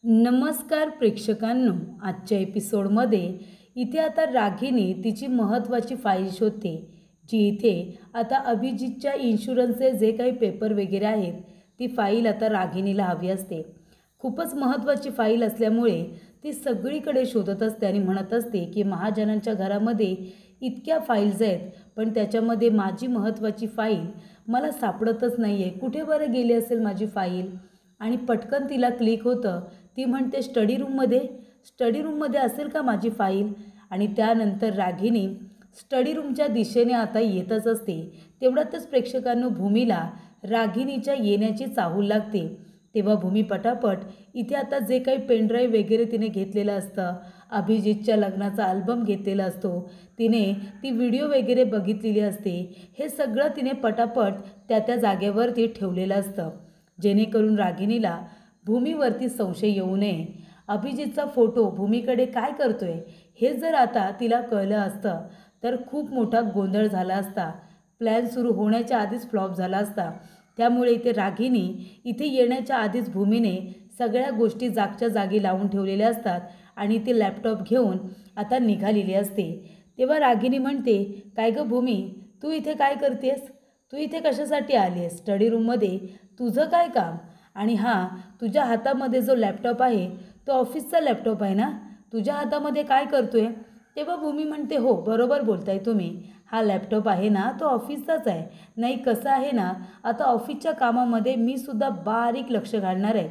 नमस्कार प्रेक्षकांनो, आजच्या एपिसोडमध्ये इथे आता रागिनी तिची महत्त्वाची फाईल शोधते, जी इथे आता अभिजितच्या इन्शुरन्सचे जे काही पेपर वगैरे आहेत ती फाईल आता रागिनीला हवी असते. खूपच महत्त्वाची फाईल असल्यामुळे ती सगळीकडे शोधत असते आणि म्हणत असते की महाजनांच्या घरामध्ये इतक्या फाईल्स आहेत, पण त्याच्यामध्ये माझी महत्त्वाची फाईल मला सापडतच नाही आहे. कुठे बरं गेली असेल माझी फाईल? आणि पटकन तिला क्लिक होतं. ती म्हणते स्टडी रूममध्ये असेल का माझी फाईल? आणि त्यानंतर रागिनी स्टडी रूमच्या दिशेने आता येतच असते. तेवढ्यातच प्रेक्षकांनो भूमीला रागिनीच्या येण्याची चाहूल लागते. तेव्हा भूमी पटापट इथे आता जे काही पेनड्राईव्ह वगैरे तिने घेतलेलं असतं, अभिजितच्या लग्नाचा अल्बम घेतलेला असतो, तिने ती व्हिडिओ वगैरे बघितलेली असते, हे सगळं तिने पटापट त्या जागेवर ठेवलेलं असतं, जेणेकरून रागिनीला भूमीवरती संशय येऊ नये. अभिजितचा फोटो भूमीकडे काय करतोय हे जर आता तिला कळलं असतं तर खूप मोठा गोंधळ झाला असता. प्लॅन सुरू होण्याच्या आधीच फ्लॉप झाला असता. त्यामुळे इथे रागिनी इथे येण्याच्या आधीच भूमीने सगळ्या गोष्टी जागच्या जागी लावून ठेवलेल्या असतात आणि ती लॅपटॉप घेऊन आता निघालेली असते. तेव्हा रागिनी म्हणते, काय गं भूमी, तू इथे काय करतेस? तू इथे कशासाठी आली आहेस? स्टडी रूममध्ये तुझं काय काम? आणि हां, तुझ्या हातामध्ये जो लॅपटॉप आहे तो ऑफिसचा लॅपटॉप आहे ना? तुझ्या हातामध्ये काय करतोय? तेव्हा भूमी म्हणते, हो बरोबर बोलताय तुम्ही, हा लॅपटॉप आहे ना तो ऑफिसचाच आहे. नाही कसं आहे ना, आता ऑफिसच्या कामामध्ये मी सुद्धा बारीक लक्ष घालणार आहे.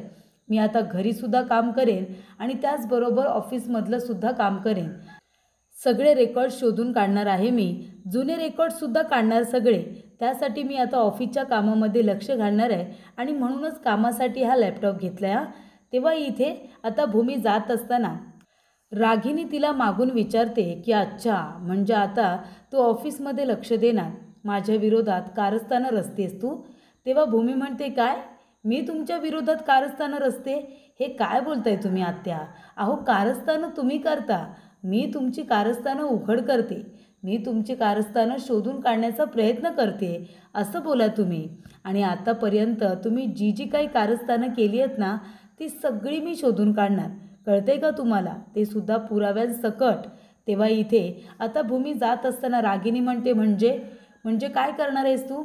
मी आता घरीसुद्धा काम करेन आणि त्याचबरोबर ऑफिसमधलं सुद्धा काम करेन. सगळे रेकॉर्ड शोधून काढणार आहे मी, जुने रेकॉर्डसुद्धा काढणार सगळे. त्यासाठी मी आता ऑफिसच्या कामामध्ये लक्ष घालणार आहे आणि म्हणूनच कामासाठी हा लॅपटॉप घेतला आहे. तेव्हा इथे आता भूमी जात असताना रागिनी तिला मागून विचारते की अच्छा, म्हणजे आता तू ऑफिसमध्ये लक्ष देणार, माझ्या विरोधात कारस्थानं रचतेस तू? तेव्हा भूमी म्हणते, काय? मी तुमच्या विरोधात कारस्थानं रचते? हे काय बोलताय तुम्ही आत्या? अहो, कारस्थानं तुम्ही करता, मी तुमची कारस्थानं उघड करते, मी तुमची कारस्थानं शोधून काढण्याचा प्रयत्न करते, असं बोला तुम्ही. आणि आतापर्यंत तुम्ही जी जी काही कारस्थानं केली आहेत ना, ती सगळी मी शोधून काढणार, कळते का तुम्हाला? ते सुद्धा पुराव्यांसकट. तेव्हा इथे आता भूमी जात असताना रागिनी म्हणते, म्हणजे म्हणजे काय करणार आहेस तू?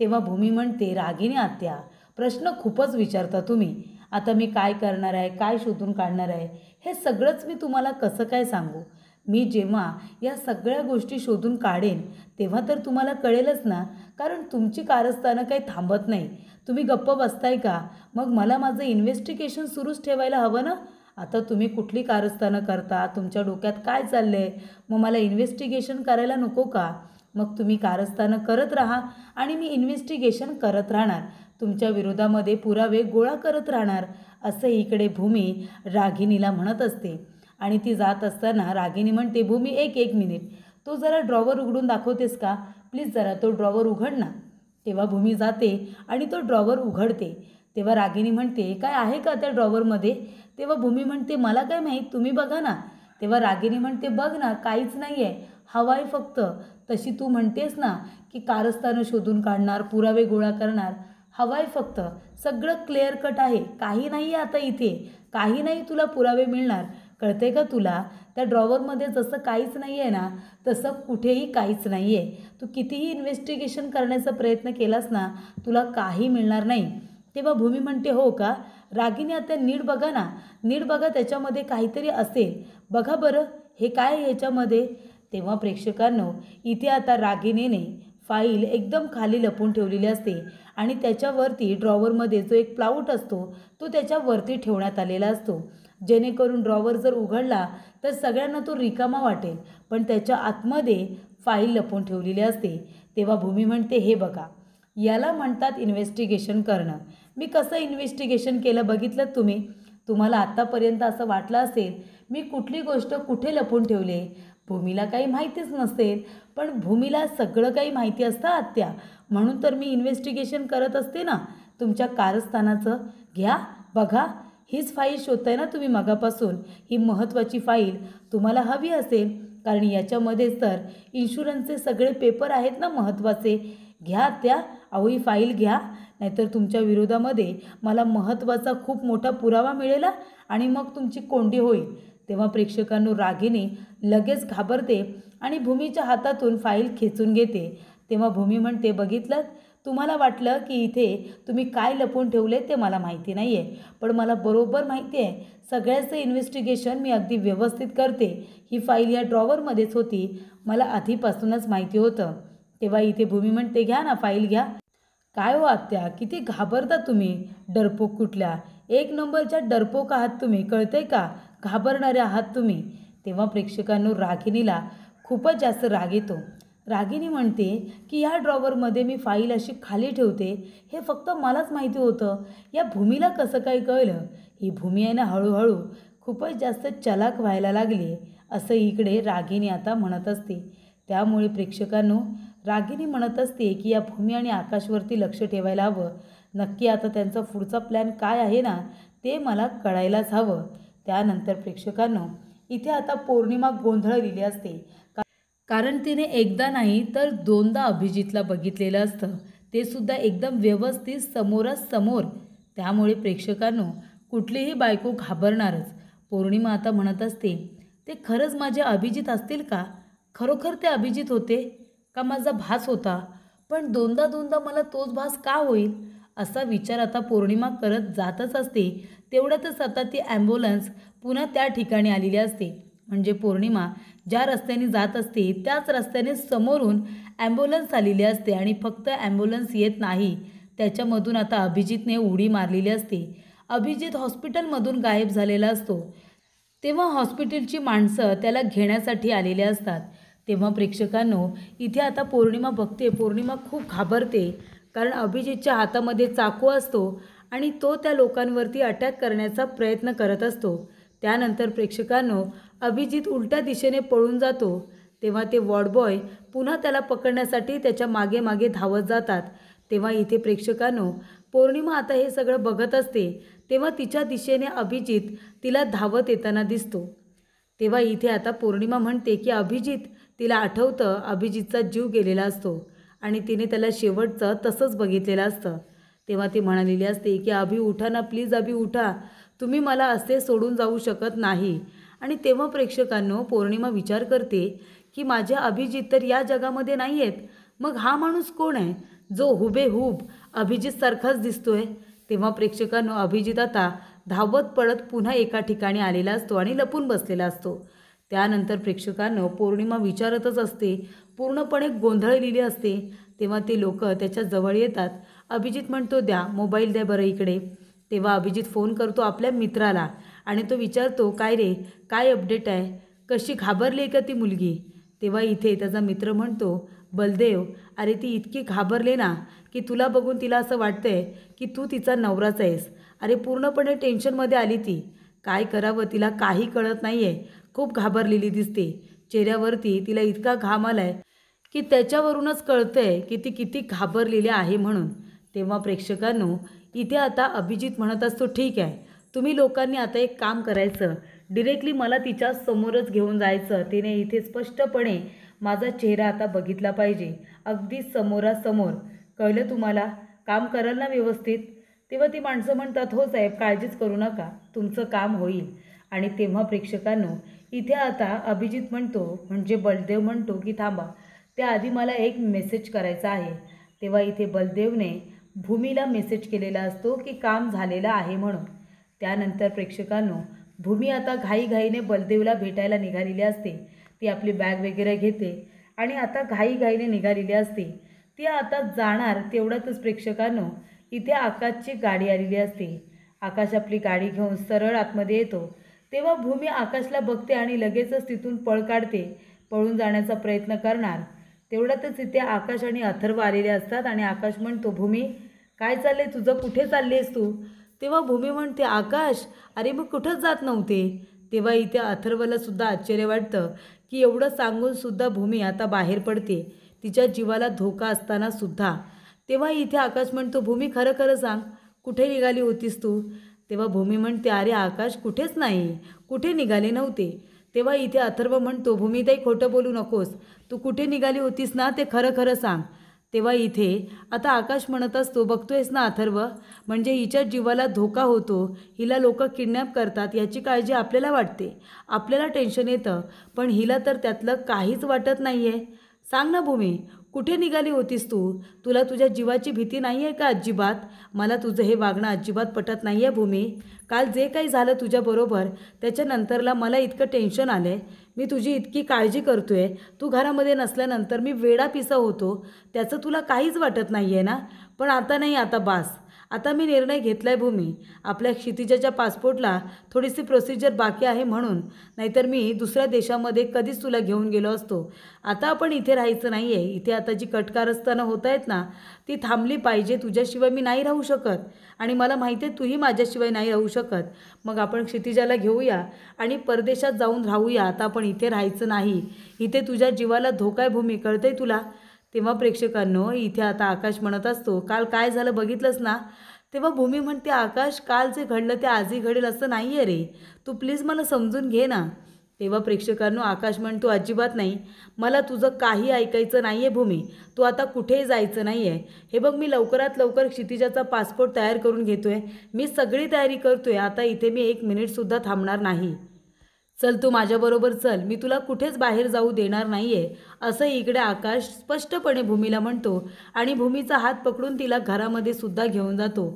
तेव्हा भूमी म्हणते, रागिनी आत्या, प्रश्न खूपच विचारता तुम्ही. आता मी काय करणार आहे, काय शोधून काढणार आहे, हे सगळंच मी तुम्हाला कसं काय सांगू? मी जेव्हा या सगळ्या गोष्टी शोधून काढेन तेव्हा तर तुम्हाला कळेलच ना, कारण तुमची कारस्थानं काही थांबत नाही. तुम्ही गप्प बसताय का? मग मला माझं इन्व्हेस्टिगेशन सुरूच ठेवायला हवं ना. आता तुम्ही कुठली कारस्थानं करता, तुमच्या डोक्यात काय चाललं आहे, मग मला इन्व्हेस्टिगेशन करायला नको का? मग तुम्ही कारस्थानं करत राहा आणि मी इन्व्हेस्टिगेशन करत राहणार, तुमच्या विरोधामध्ये पुरावे गोळा करत राहणार, असं इकडे भूमी रागिनीला म्हणत असते. आणि ती जात असताना रागिनी म्हणते, भूमी एक मिनिट, तो जरा ड्रॉवर उघडून दाखवतेस का? प्लीज जरा तो ड्रॉवर उघड ना. तेव्हा भूमी जाते आणि तो ड्रॉवर उघडते. तेव्हा रागिनी म्हणते, काय आहे का त्या ड्रॉवरमध्ये? तेव्हा भूमी म्हणते, मला काय माहीत, तुम्ही बघा ना. तेव्हा रागिनी म्हणते, बघ ना, काहीच नाही आहे, हवा आहे फक्त. तशी तू म्हणतेस ना की कारस्थानं शोधून काढणार, पुरावे गोळा करणार, हवा आहे फक्त. सगळं क्लिअर कट आहे, काही नाही आहे आता इथे, काही नाही तुला पुरावे मिळणार, कळते का तुला? त्या ड्रॉवरमध्ये जसं काहीच नाही आहे ना, तसं कुठेही काहीच नाही आहे. तू कितीही इन्व्हेस्टिगेशन करण्याचा प्रयत्न केलास ना, तुला काही मिळणार नाही. तेव्हा भूमी म्हणते, हो का? रागिनी आता नीट बघा ना, नीट बघा, त्याच्यामध्ये काहीतरी असेल, बघा बरं, हे काय आहे ह्याच्यामध्ये? तेव्हा प्रेक्षकांनो इथे आता रागिनीने फाईल एकदम खाली लपवून ठेवलेली असते आणि त्याच्यावरती ड्रॉवरमध्ये जो एक प्लाऊट असतो तो त्याच्यावरती ठेवण्यात आलेला असतो, जेणेकरून ड्रॉवर जर उघडला तर सगळ्यांना तो रिकामा वाटेल, पण त्याच्या आतमध्ये फाईल लपवून ठेवलेली असते. तेव्हा भूमी म्हणते, हे बघा, याला म्हणतात इन्व्हेस्टिगेशन करणं. मी कसं इन्व्हेस्टिगेशन केलं बघितलं तुम्ही? तुम्हाला आत्तापर्यंत असं वाटलं असेल मी कुठली गोष्ट कुठे लपवून ठेवले, भूमीला काही माहितीच नसेल, पण भूमीला सगळं काही माहिती असतं आत्या, म्हणून तर मी इन्व्हेस्टिगेशन करत असते ना तुमच्या कारस्थानाचं. घ्या बघा, हीच फाईल शोधताय ना तुम्ही मगापासून, ही महत्त्वाची फाईल तुम्हाला हवी असेल, कारण याच्यामध्येच तर इन्शुरन्सचे सगळे पेपर आहेत ना महत्त्वाचे. घ्या त्या अहो ही फाईल घ्या, नाहीतर तुमच्या विरोधामध्ये मला महत्त्वाचा खूप मोठा पुरावा मिळेल आणि मग तुमची कोंडी होईल. तेव्हा प्रेक्षकांनो रागिनी लगेच घाबरते आणि भूमीच्या हातातून फाईल खेचून घेते. तेव्हा भूमी म्हणते, बघितलं, तुम्हाला वाटलं की इथे तुम्ही काय लपवून ठेवले ते मला माहिती नाही आहे, पण मला बरोबर माहिती आहे सगळ्याचं इन्व्हेस्टिगेशन मी अगदी व्यवस्थित करते. ही फाईल या ड्रॉवरमध्येच होती, मला आधीपासूनच माहिती होतं. तेव्हा इथे भूमी म्हणते, घ्या ना फाईल घ्या. काय हो आत्या, किती घाबरता तुम्ही, डरपोक कुठल्या, एक नंबरच्या डरपोक आहात तुम्ही, कळतंय का, घाबरणारे आहात तुम्ही. तेव्हा प्रेक्षकांनो रागिनीला खूपच जास्त राग येतो. रागिनी म्हणते की ह्या ड्रॉवरमध्ये मी फाईल अशी खाली ठेवते हे फक्त मलाच माहिती होतं, या भूमीला कसं काय कळलं. ही भूमी आहे ना हळूहळू खूपच जास्त चलाक व्हायला लागली असं इकडे रागिनी आता म्हणत असते. त्यामुळे प्रेक्षकांनो रागिनी म्हणत असते की या भूमी आणि आकाशवरती लक्ष ठेवायला हवं. नक्की आता त्यांचा पुढचा प्लॅन काय आहे ना ते मला कळायलाच हवं. त्यानंतर प्रेक्षकांनो इथे आता पौर्णिमा गोंधळलेली असते, कारण तिने एकदा नाही तर दोनदा अभिजितला बघितलेलं असतं, ते सुद्धा एकदम व्यवस्थित समोरासमोर. त्यामुळे प्रेक्षकांनो कुठलीही बायको घाबरणारच. पौर्णिमा आता म्हणत असते, ते खरंच माझे अभिजित असतील का, खरोखर ते अभिजित होते का माझा भास होता, पण दोनदा दोनदा मला तोच भास का होईल, असा विचार आता पौर्णिमा करत जातच असते. तेवढ्यातच आता ती ॲम्ब्युलन्स पुन्हा त्या ठिकाणी आलेली असते. म्हणजे पौर्णिमा ज्या रस्त्याने जात असते त्याच रस्त्याने समोरून ॲम्ब्युलन्स आलेली असते आणि फक्त ॲम्ब्युलन्स येत नाही, त्याच्यामधून आता अभिजितने उडी मारलेली असते. अभिजित हॉस्पिटलमधून गायब झालेला असतो. तेव्हा हॉस्पिटलची माणसं त्याला घेण्यासाठी आलेले असतात. तेव्हा प्रेक्षकांनो इथे आता पौर्णिमा बघते, पौर्णिमा खूप घाबरते, कारण अभिजितच्या हातामध्ये चाकू असतो आणि तो त्या लोकांवरती अटॅक करण्याचा प्रयत्न करत असतो. त्यानंतर प्रेक्षकांनो अभिजित उलट्या दिशेने पळून जातो. तेव्हा ते वॉर्डबॉय पुन्हा त्याला पकडण्यासाठी त्याच्या मागे मागे धावत जातात. तेव्हा इथे प्रेक्षकांनो पौर्णिमा आता हे सगळं बघत असते. तेव्हा तिच्या दिशेने अभिजित तिला धावत येताना दिसतो. तेव्हा इथे आता पौर्णिमा म्हणते की अभिजित, तिला आठवतं अभिजितचा जीव गेलेला असतो आणि तिने त्याला शेवटचं तसंच बघितलेलं असतं. तेव्हा ती म्हणालेली असते की अभि उठा ना प्लीज, अभि उठा, तुम्ही मला असे सोडून जाऊ शकत नाही. आणि तेव्हा प्रेक्षकांनो पौर्णिमा विचार करते की माझे अभिजित तर या जगामध्ये नाही आहेत, मग हा माणूस कोण आहे जो हुबेहूब अभिजितसारखाच दिसतोय. तेव्हा प्रेक्षकांनो अभिजित आता धावत पळत पुन्हा एका ठिकाणी आलेला असतो आणि लपून बसलेला असतो. त्यानंतर प्रेक्षकांनो पौर्णिमा विचारतच असते, पूर्णपणे गोंधळलेली असते. तेव्हा ते लोक त्याच्या जवळ येतात. अभिजित म्हणतो, द्या मोबाईल, द्या बरं इकडे. तेव्हा अभिजित फोन करतो आपल्या मित्राला आणि तो विचारतो, काय रे, काय अपडेट आहे, कशी घाबरली आहे का ती मुलगी. तेव्हा इथे त्याचा मित्र म्हणतो, बलदेव, अरे ती इतकी घाबरले ना की तुला बघून तिला असं वाटतंय की तू तिचा नवराच आहेस. अरे पूर्णपणे टेन्शनमध्ये आली ती, काय करावं तिला काही कळत नाही आहे, खूप घाबरलेली दिसते. चेहऱ्यावरती तिला इतका घाम आलाय की त्याच्यावरूनच कळतंय की ती किती घाबरलेली आहे म्हणून. तेव्हा प्रेक्षकांनो इथे आता अभिजित म्हणत असतो, ठीक आहे, तुम्ही लोकांनी आता एक काम करायचं, डिरेक्टली मला तिच्या समोरच घेऊन जायचं. तिने इथे स्पष्टपणे माझा चेहरा आता बघितला पाहिजे, अगदी समोरासमोर. कळलं तुम्हाला, काम कराल ना व्यवस्थित. तेव्हा ती माणसं म्हणतात, हो साहेब, काळजीच करू नका, तुमचं काम होईल. आणि तेव्हा प्रेक्षकांनो इथे आता अभिजित म्हणतो, म्हणजे बलदेव म्हणतो की थांबा, त्याआधी मला एक मेसेज करायचा आहे. तेव्हा इथे बलदेवने भूमीला मेसेज केलेला असतो की काम झालेलं आहे म्हणून. त्यानंतर प्रेक्षकांनो भूमी आता घाईघाईने बलदेवला भेटायला निघालेली असते. ती आपली बॅग वगैरे घेते आणि आता घाईघाईने निघालेली असते. ती आता जाणार तेवढ्यातच प्रेक्षकांनो इथे आकाशची गाडी आलेली असते. आकाश आपली गाडी घेऊन सरळ आतमध्ये येतो. तेव्हा भूमी आकाशला बघते आणि लगेचच तिथून पळ काढते, पळून जाण्याचा प्रयत्न करणार. तेवढ्यातच इथे आकाश आणि अथर्व आलेले असतात आणि आकाश म्हणतो, भूमी काय चाललंय तुझं, कुठे चालली आहेस तू. तेव्हा भूमी म्हणते, आकाश, अरे मग कुठंच जात नव्हते. तेव्हा इथे अथर्वला सुद्धा आश्चर्य वाटतं की एवढं सांगूनसुद्धा भूमी आता बाहेर पडते, तिच्या जीवाला धोका असताना सुद्धा. तेव्हा इथे आकाश म्हणतो, भूमी खरं खरं सांग, कुठे निघाली होतीस तू. तेव्हा भूमी म्हणते, अरे आकाश, कुठेच नाही, कुठे निघाले नव्हते. तेव्हा इथे अथर्व म्हणतो, भूमी ताई खोटं बोलू नकोस, तू कुठे निघाली होतीस ना ते खरं खरं सांग. तेव्हा इथे आता आकाश म्हणत असतो, बघतोयस ना अथर्व, म्हणजे हिच्या जीवाला धोका होतो, हिला लोक किडनॅप करतात याची काळजी आपल्याला वाटते, आपल्याला टेन्शन येतं, पण हिला तर त्यातलं काहीच वाटत नाही आहे. सांग ना भूमी, कुठे निघाली होतीस तू? तुला तुझ्या जीवाची भीती नाही आहे का अजिबात? मला तुझं हे वागणं अजिबात पटत नाही आहे भूमी. काल जे काही झालं तुझ्याबरोबर त्याच्यानंतरला मला इतकं टेन्शन आलं आहे. मी तुझी इतकी काळजी करतोय, तू घरामध्ये नसल्यानंतर मी वेडा पिसा होतो, त्याचं तुला काहीच वाटत नाही आहे ना? पण आता नाही, आता बास. आता मी निर्णय घेतला आहे भूमी, आपल्या क्षितिजाच्या पासपोर्टला थोडीशी प्रोसिजर बाकी आहे म्हणून, नाहीतर मी दुसऱ्या देशामध्ये कधीच तुला घेऊन गेलो असतो. आता आपण इथे राहायचं नाही आहे. इथे आता जी कटकारस्थानं होत आहेत ना, ती थांबली पाहिजे. तुझ्याशिवाय मी नाही राहू शकत आणि मला माहिती आहे तूही माझ्याशिवाय नाही राहू शकत. मग आपण क्षितिजाला घेऊया आणि परदेशात जाऊन राहूया. आता आपण इथे राहायचं नाही. इथे तुझ्या जीवाला धोका आहे भूमी, कळतंय तुला? तेव्हा प्रेक्षकांनो, इथे आता आकाश म्हणत असतो, काल काय झालं बघितलंस ना? तेव्हा भूमी म्हणते, आकाश काल जे घडलं ते आजही घडेल असं नाही आहे रे, तू प्लीज मला समजून घे ना. तेव्हा प्रेक्षकांनो, आकाश म्हणतो, अजिबात नाही, मला तुझं काही ऐकायचं नाही आहे भूमी, तू आता कुठेही जायचं नाही आहे. हे बघ, मी लवकरात लवकर क्षितिजाचा पासपोर्ट तयार करून घेतो आहे, मी सगळी तयारी करतो आहे. आता इथे मी 1 मिनिटसुद्धा थांबणार नाही. चल तू माझ्याबरोबर चल, मी तुला कुठेच बाहेर जाऊ देणार नाही आहे, असं इकडे आकाश स्पष्टपणे भूमीला म्हणतो आणि भूमीचा हात पकडून तिला घरामध्ये सुद्धा घेऊन जातो.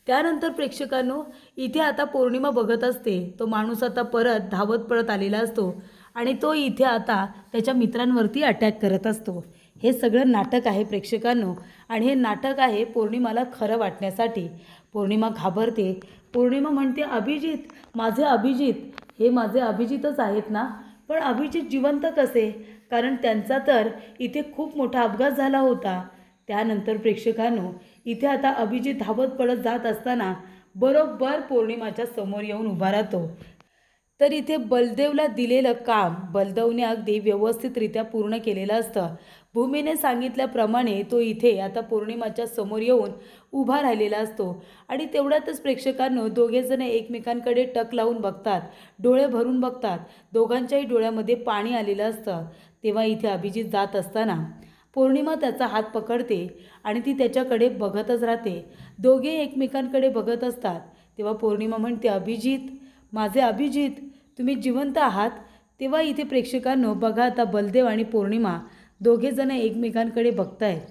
त्यानंतर प्रेक्षकांनो, इथे आता पौर्णिमा बघत असते. तो माणूस आता परत धावत पळत आलेला असतो आणि तो इथे आता त्याच्या मित्रांवरती अटॅक करत असतो. हे सगळं नाटक आहे प्रेक्षकांनो, आणि हे नाटक आहे पौर्णिमाला खरं वाटण्यासाठी. पौर्णिमा घाबरते. पौर्णिमा म्हणते, अभिजित, माझे अभिजित, हे माझे अभिजितच आहेत ना? पण अभिजित जिवंत कसे? कारण त्यांचा तर इथे खूप मोठा अपघात झाला होता. त्यानंतर प्रेक्षकांनो, इथे आता अभिजित धावत पळत जात असताना बरोबर पौर्णिमाच्या समोर येऊन उभा राहतो. तर इथे बलदेवला दिलेलं काम बलदेवने अगदी व्यवस्थितरित्या पूर्ण केलेलं असतं. भूमीने सांगितल्याप्रमाणे तो इथे आता पौर्णिमाच्या समोर येऊन उभा राहिलेला असतो आणि तेवढ्यातच प्रेक्षकांनो, दोघेजण एकमेकांकडे टक लावून बघतात, डोळे भरून बघतात. दोघांच्याही डोळ्यामध्ये पाणी आलेलं असतं. तेव्हा इथे अभिजित जात असताना पौर्णिमा त्याचा हात पकडते आणि ती त्याच्याकडे बघतच राहते. दोघे एकमेकांकडे बघत असतात. तेव्हा पौर्णिमा म्हणते, अभिजित, माझे अभिजित, तुम्ही जिवंत आहात? तेव्हा इथे प्रेक्षकांनो बघा, आता बलदेव आणि पौर्णिमा दोघेजण एकमेकांकडे बघतायत.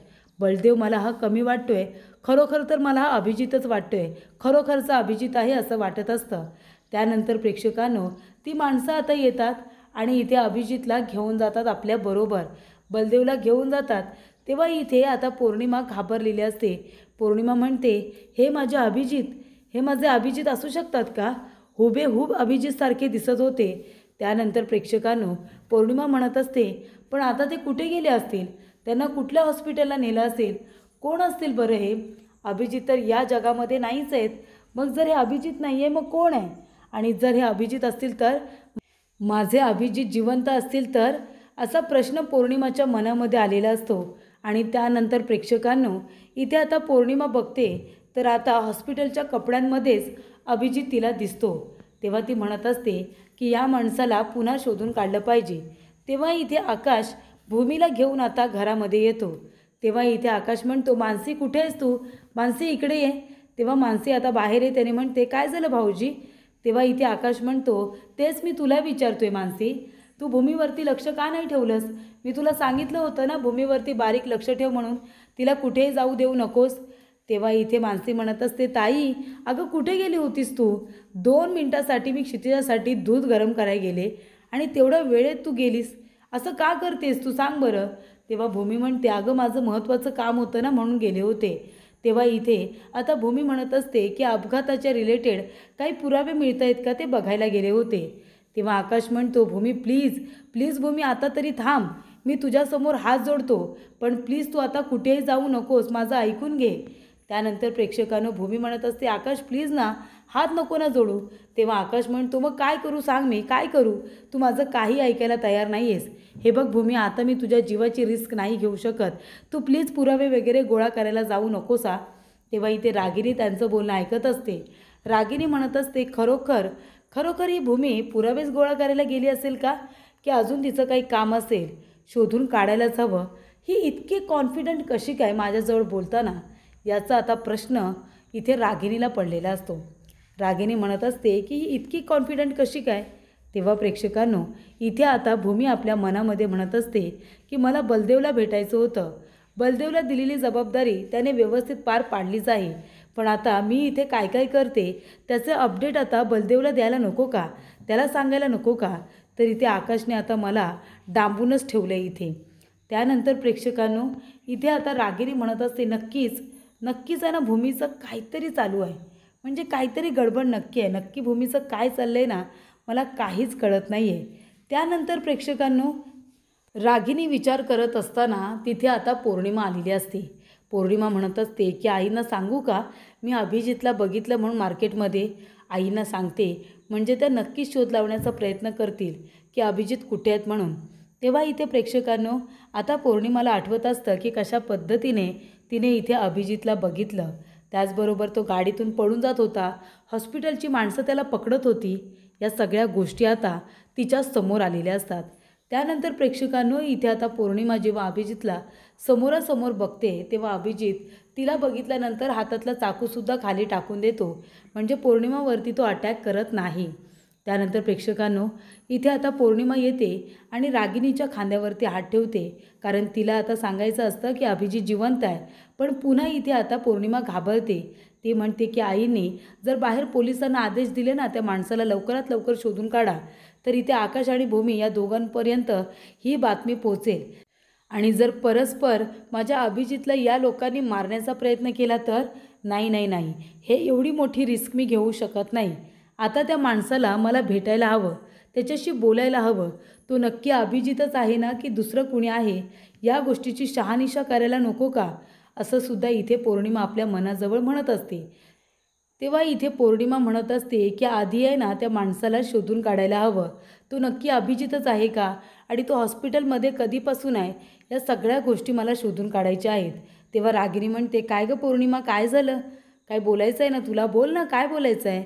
बलदेव, मला हा कमी वाटतोय, खरोखर तर मला हा अभिजितच वाटतोय, खरोखरचा अभिजित आहे असं वाटत असतं. त्यानंतर प्रेक्षकांनो, ती माणसं आता येतात आणि इथे अभिजितला घेऊन जातात आपल्याबरोबर. बलदेवला घेऊन जातात. तेव्हा इथे आता पौर्णिमा घाबरलेली असते. पौर्णिमा म्हणते, हे माझे अभिजित, हे माझे अभिजित असू शकतात का? हुबेहूब अभिजितसारखे दिसत होते. त्यानंतर प्रेक्षकांनो, पौर्णिमा म्हणत असते, पण आता ते कुठे गेले असतील? त्यांना कुठल्या हॉस्पिटलला नेलं असेल? कोण असतील बरं हे? अभिजित तर या जगामध्ये नाहीच आहेत. मग जर हे अभिजित नाही आहे, मग कोण आहे? आणि जर हे अभिजित असतील तर माझे अभिजित जिवंत असतील तर, असा प्रश्न पौर्णिमाच्या मनामध्ये आलेला असतो. आणि त्यानंतर प्रेक्षकांनो, इथे आता पौर्णिमा बघते तर आता हॉस्पिटलच्या कपड्यांमध्येच अभिजित तिला दिसतो. तेव्हा ती म्हणत असते की या माणसाला पुन्हा शोधून काढलं पाहिजे. तेव्हा इथे आकाश भूमीला घेऊन आता घरामध्ये येतो. तेव्हा इथे आकाश म्हणतो, मानसी कुठे आहेस तू? मानसी इकडे ये. तेव्हा मानसी आता बाहेर आहे. त्याने म्हणते, काय झालं भाऊजी? तेव्हा इथे आकाश म्हणतो, तेच मी तुला विचारतोय मानसी, तू भूमीवरती लक्ष का नाही ठेवलंस? मी तुला सांगितलं होतं ना भूमीवरती बारीक लक्ष ठेव म्हणून, तिला कुठेही जाऊ देऊ नकोस. तेव्हा इथे मानसी म्हणत असते, ताई, अगं कुठे गेली होतीस तू? 2 मिनिटासाठी मी क्षितिजासाठी दूध गरम करायला गेले आणि तेवढ्या वेळेत तू गेलीस, असं का करतेस तू, सांग बरं. तेव्हा भूमी म्हणते, अगं माझं महत्त्वाचं काम होतं ना म्हणून गेले होते. तेव्हा इथे आता भूमी म्हणत असते की अपघाताच्या रिलेटेड काही पुरावे मिळत आहेत का ते बघायला गेले होते. तेव्हा आकाश म्हणतो, भूमी प्लीज प्लीज भूमी, आता तरी थांब, मी तुझ्यासमोर हात जोडतो, पण प्लीज तू आता कुठेही जाऊ नकोस, माझं ऐकून घे. त्यानंतर प्रेक्षकांनो, भूमी म्हणत असते, आकाश प्लीज ना, हात नको ना जोडू. तेव्हा आकाश म्हणतो, मग काय करू सांग, मी काय करू? तू माझं काही ऐकायला तयार नाही आहेस. हे बघ भूमी, आता मी तुझ्या जीवाची रिस्क नाही घेऊ शकत, तू प्लीज पुरावे वगैरे गोळा करायला जाऊ नकोसा. तेव्हा इथे रागिनी त्यांचं बोलणं ऐकत असते. रागिनी म्हणत असते, खरोखर खरोखर ही भूमी पुरावेच गोळा करायला गेली असेल का, की अजून तिचं काही काम असेल, शोधून काढायलाच हवं. ही इतकी कॉन्फिडंट कशी काय माझ्याजवळ बोलताना, याचा आता प्रश्न इथे रागिणीला पडलेला असतो. रागिणी म्हणत असते की ही इतकी कॉन्फिडंट कशी काय. तेव्हा प्रेक्षकांनो, इथे आता भूमी आपल्या मनामध्ये म्हणत असते की मला बलदेवला भेटायचं होतं. बलदेवला दिलेली जबाबदारी त्याने व्यवस्थित पार पाडलीच आहे. पण आता मी इथे काय काय करते त्याचे अपडेट आता बलदेवला द्यायला नको का, त्याला सांगायला नको का. तर इथे आकाशने आता मला डांबूनच ठेवलं आहे इथे. त्यानंतर प्रेक्षकांनो, इथे आता रागिणी म्हणत असते नक्कीच आहे ना, भूमीचं काहीतरी चालू आहे. म्हणजे काहीतरी गडबड नक्की आहे. नक्की भूमीचं काय चाललं आहे ना, मला काहीच कळत नाही आहे. त्यानंतर प्रेक्षकांनो, रागिणी विचार करत असताना तिथे आता पौर्णिमा आलेली असते. पौर्णिमा म्हणत असते की आईंना सांगू का, मी अभिजितला बघितलं म्हणून मार्केटमध्ये. आईंना सांगते म्हणजे त्या नक्कीच शोध लावण्याचा प्रयत्न करतील की अभिजित कुठे आहेत म्हणून. तेव्हा इथे प्रेक्षकांनो, आता पौर्णिमाला आठवत असतं की कशा पद्धतीने तिने इथे अभिजितला बघितलं. त्याचबरोबर तो गाडीतून पळून जात होता, हॉस्पिटलची माणसं त्याला पकडत होती. या सगळ्या गोष्टी आता तिच्या समोर आलेल्या असतात. त्यानंतर प्रेक्षकांनो, इथे आता पौर्णिमा जेव्हा अभिजितला समोरासमोर बघते तेव्हा अभिजित तिला बघितल्यानंतर हातातला चाकूसुद्धा खाली टाकून देतो. म्हणजे पौर्णिमावरती तो अटॅक करत नाही. त्यानंतर प्रेक्षकांनो, इथे आता पौर्णिमा येते आणि रागिणीच्या खांद्यावरती हात ठेवते. कारण तिला आता सांगायचं असतं की अभिजित जिवंत आहे. पण पुन्हा इथे आता पौर्णिमा घाबरते. ती म्हणते की आईने जर बाहेर पोलिसांना आदेश दिले ना, त्या माणसाला लवकरात लवकर शोधून काढा, तर इथे आकाश आणि भूमी या दोघांपर्यंत ही बातमी पोहोचेल. आणि जर परस्पर माझ्या अभिजितला या लोकांनी मारण्याचा प्रयत्न केला तर नाही, हे एवढी मोठी रिस्क मी घेऊ शकत नाही. आता त्या माणसाला मला भेटायला हवं, त्याच्याशी बोलायला हवं. तो नक्की अभिजितच आहे ना की दुसरं कुणी आहे, या गोष्टीची शहानिशा करायला नको का, असं सुद्धा इथे पौर्णिमा आपल्या मनाजवळ म्हणत असते. तेव्हा इथे पौर्णिमा म्हणत असते की आधी आहे ना, त्या माणसाला शोधून काढायला हवं. तो नक्की अभिजितच आहे का आणि तो हॉस्पिटलमध्ये कधीपासून आहे, या सगळ्या गोष्टी मला शोधून काढायच्या आहेत. तेव्हा रागिणी म्हणते, काय गं पौर्णिमा, काय झालं, काय बोलायचं आहे ना तुला, बोल ना, काय बोलायचं आहे.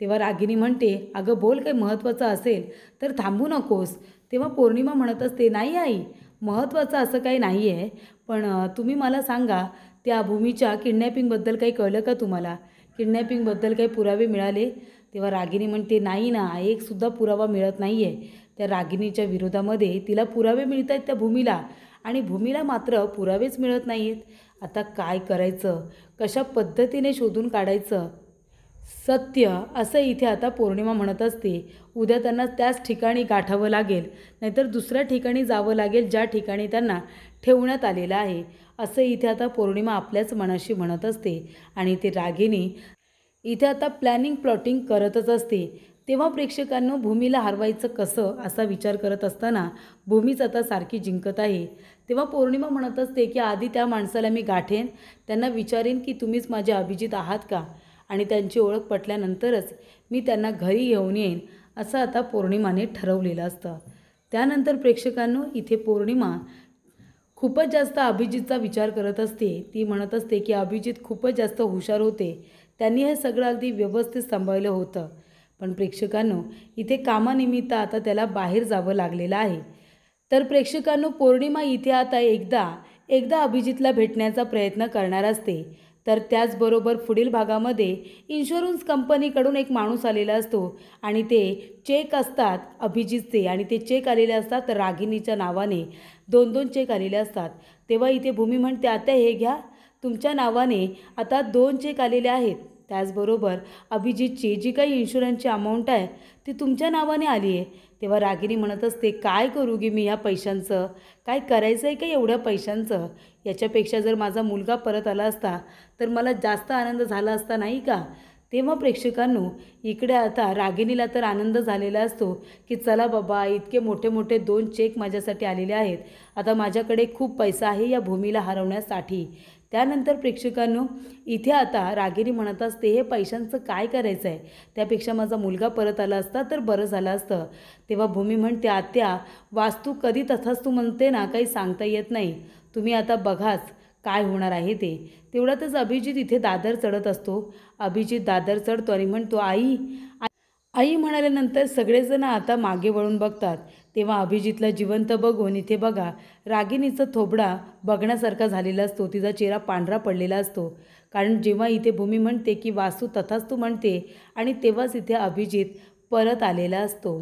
तेव्हा रागिणी म्हणते, अगं बोल, काही महत्त्वाचं असेल तर थांबू नकोस. तेव्हा पौर्णिमा म्हणत असते, नाही आई, महत्त्वाचं असं काही नाही आहे. पण तुम्ही मला सांगा, त्या भूमीच्या किडनॅपिंगबद्दल काही कळलं का तुम्हाला, किडनॅपिंगबद्दल काही पुरावे मिळाले. तेव्हा रागिणी म्हणते, नाही ना, एकसुद्धा पुरावा मिळत नाही आहे. त्या रागिणीच्या विरोधामध्ये तिला पुरावे मिळत आहेत त्या भूमीला, आणि भूमीला मात्र पुरावेच मिळत नाही आहेत. आता काय करायचं, कशा पद्धतीने शोधून काढायचं सत्य, असं इथे आता पौर्णिमा म्हणत असते. उद्या त्यांना त्याच ठिकाणी गाठावं लागेल, नाहीतर दुसऱ्या ठिकाणी जावं लागेल ज्या ठिकाणी त्यांना ठेवण्यात आलेलं आहे, असं इथे आता पौर्णिमा आपल्याच मनाशी म्हणत असते. आणि ते रागिणी इथे आता प्लॅटिंग करतच असते. तेव्हा प्रेक्षकांनो, भूमीला हरवायचं कसं असा विचार करत असताना भूमीच आता सारखी जिंकत आहे. तेव्हा पौर्णिमा म्हणत असते की आधी त्या माणसाला मी गाठेन, त्यांना विचारेन की तुम्हीच माझे अभिजित आहात का, आणि त्यांची ओळख पटल्यानंतरच मी त्यांना घरी घेऊन येईन, असं आता पौर्णिमाने ठरवलेलं असतं. त्यानंतर प्रेक्षकांनो, इथे पौर्णिमा खूपच जास्त अभिजितचा विचार करत असते. ती म्हणत असते की अभिजित खूपच जास्त हुशार होते, त्यांनी हे सगळं अगदी व्यवस्थित सांभाळलं होतं. पण प्रेक्षकांनो, इथे कामानिमित्त आता त्याला बाहेर जावं लागलेलं आहे. तर प्रेक्षकांनो, पौर्णिमा इथे आता एकदा अभिजितला भेटण्याचा प्रयत्न करणार असते. तर त्याचबरोबर पुढील भागामध्ये इन्शुरन्स कंपनीकडून एक माणूस आलेला असतो आणि ते चेक असतात अभिजितचे, आणि ते चेक आलेले असतात रागिणीच्या नावाने. 2-2 चेक आलेले असतात. तेव्हा इथे भूमी म्हणते, आता हे घ्या, तुमच्या नावाने आता 2 चेक आलेले आहेत. त्याचबरोबर अभिजितची जी काही इन्शुरन्सची अमाऊंट आहे ती तुमच्या नावाने आली आहे. तेव्हा रागिणी म्हणत असते, काय करू गी मी या पैशांचं, काय करायचं आहे का एवढ्या पैशांचं, याच्यापेक्षा जर माझा मुलगा परत आला असता तर मला जास्त आनंद झाला असता नाही का. तेव्हा प्रेक्षकांनो, इकडे आता रागिणीला तर आनंद झालेला असतो की चला बाबा, इतके मोठे मोठे 2 चेक माझ्यासाठी आलेले आहेत, आता माझ्याकडे खूप पैसा आहे या भूमीला हरवण्यासाठी. त्यानंतर प्रेक्षकांनो, इथे आता रागिणी म्हणत असते, हे पैशांचं काय करायचं आहे, त्यापेक्षा माझा मुलगा परत आला असता तर बरं झालं असतं. तेव्हा भूमी म्हणते, आत्या, वास्तू कधी तथास्तू म्हणते ना, काही सांगता येत नाही, तुम्ही आता बघाच काय होणार आहे ते. तेवढ्यातच अभिजित इथे दादर चढत असतो. अभिजित दादर चढतो आणि म्हणतो, आई आई म्हणाल्यानंतर सगळेजण आता मागे वळून बघतात. तेव्हा अभिजितला जिवंत बघून इथे बघा रागिणीचा थोबडा बघण्यासारखा झालेला असतो. तिचा चेहरा पांढरा पडलेला असतो. कारण जेव्हा इथे भूमी म्हणते की वासू तथास्तू म्हणते आणि तेव्हाच इथे अभिजित परत आलेला असतो.